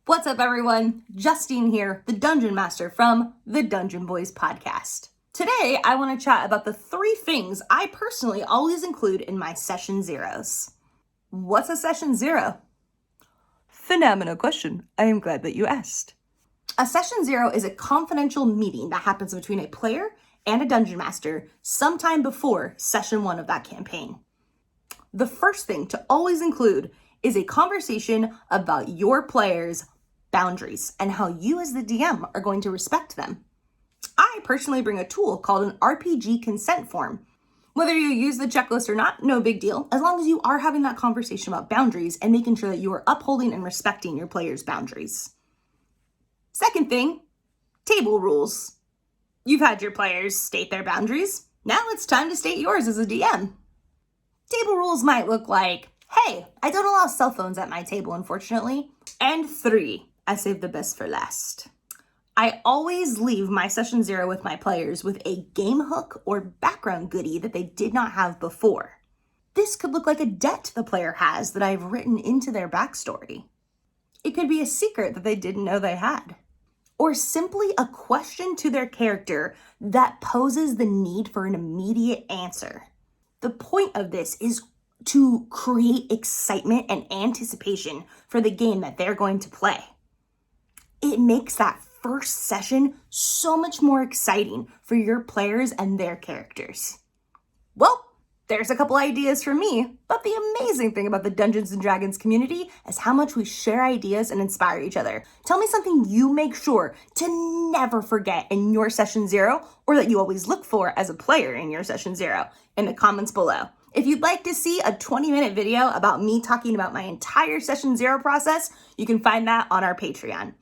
What's up, everyone? Justine here, the Dungeon Master from the Dungeon Boys podcast. Today, I want to chat about the 3 things I personally always include in my session zeros. What's a session zero? Phenomenal question. I am glad that you asked. A session zero is a confidential meeting that happens between a player and a dungeon master sometime before session 1 of that campaign. The first thing to always include is a conversation about your players' boundaries and how you as the DM are going to respect them. I personally bring a tool called an RPG consent form. Whether you use the checklist or not, no big deal, as long as you are having that conversation about boundaries and making sure that you are upholding and respecting your players' boundaries. Second thing, table rules. You've had your players state their boundaries. Now it's time to state yours as a DM. Table rules might look like, hey, I don't allow cell phones at my table, unfortunately. And 3, I saved the best for last. I always leave my session 0 with my players with a game hook or background goodie that they did not have before. This could look like a debt the player has that I've written into their backstory. It could be a secret that they didn't know they had. Or simply a question to their character that poses the need for an immediate answer. The point of this is to create excitement and anticipation for the game that they're going to play. It makes that first session so much more exciting for your players and their characters. Well, there's a couple ideas from me, but the amazing thing about the Dungeons & Dragons community is how much we share ideas and inspire each other. Tell me something you make sure to never forget in your session 0, or that you always look for as a player in your session 0 in the comments below. If you'd like to see a 20-minute video about me talking about my entire session 0 process, you can find that on our Patreon.